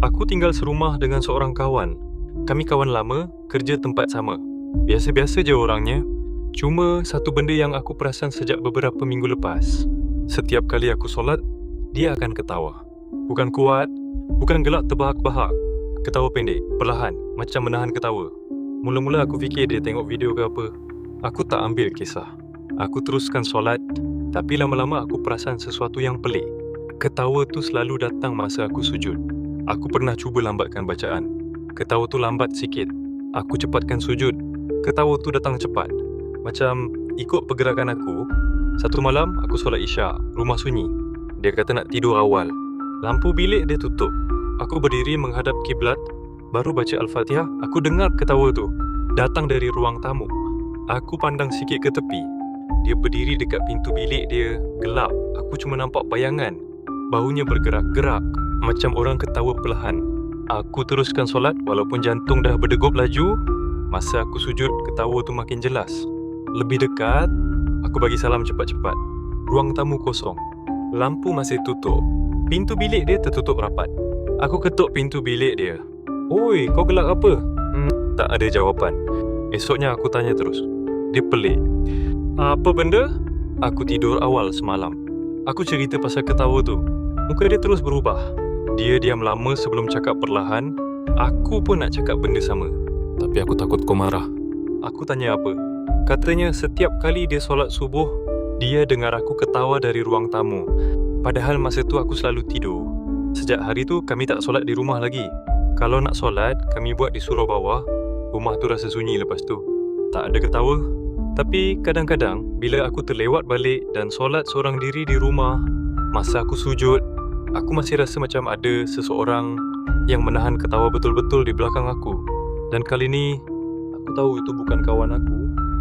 Aku tinggal serumah dengan seorang kawan. Kami kawan lama, kerja tempat sama. Biasa-biasa je orangnya. Cuma satu benda yang aku perasan sejak beberapa minggu lepas. Setiap kali aku solat, dia akan ketawa. Bukan kuat, bukan gelak terbahak-bahak. Ketawa pendek, perlahan, macam menahan ketawa. Mula-mula aku fikir dia tengok video ke apa. Aku tak ambil kisah. Aku teruskan solat, tapi lama-lama aku perasan sesuatu yang pelik. Ketawa tu selalu datang masa aku sujud. Aku pernah cuba lambatkan bacaan. Ketawa tu lambat sikit. Aku cepatkan sujud. Ketawa tu datang cepat. Macam ikut pergerakan aku. Satu malam, aku solat isyak. Rumah sunyi. Dia kata nak tidur awal. Lampu bilik dia tutup. Aku berdiri menghadap kiblat. Baru baca Al-Fatihah, aku dengar ketawa tu. Datang dari ruang tamu. Aku pandang sikit ke tepi. Dia berdiri dekat pintu bilik dia. Gelap. Aku cuma nampak bayangan. Bahunya bergerak-gerak. Macam orang ketawa perlahan. Aku teruskan solat walaupun jantung dah berdegup laju. Masa aku sujud, ketawa tu makin jelas. Lebih dekat, aku bagi salam cepat-cepat. Ruang tamu kosong. Lampu masih tutup. Pintu bilik dia tertutup rapat. Aku ketuk pintu bilik dia. "Oi, kau gelak apa?" Tak ada jawapan. Esoknya aku tanya terus. Dia pelik. "Apa benda?" "Aku tidur awal semalam." Aku cerita pasal ketawa tu. Muka dia terus berubah. Dia diam lama sebelum cakap perlahan. Aku pun nak cakap benda sama. Tapi aku takut kau marah. Aku tanya apa. Katanya setiap kali dia solat subuh, dia dengar aku ketawa dari ruang tamu. Padahal masa tu aku selalu tidur. Sejak hari tu kami tak solat di rumah lagi. Kalau nak solat, kami buat di surau bawah. Rumah tu rasa sunyi lepas tu. Tak ada ketawa. Tapi kadang-kadang bila aku terlewat balik dan solat seorang diri di rumah, masa aku sujud, aku masih rasa macam ada seseorang yang menahan ketawa betul-betul di belakang aku. Dan kali ni, aku tahu itu bukan kawan aku.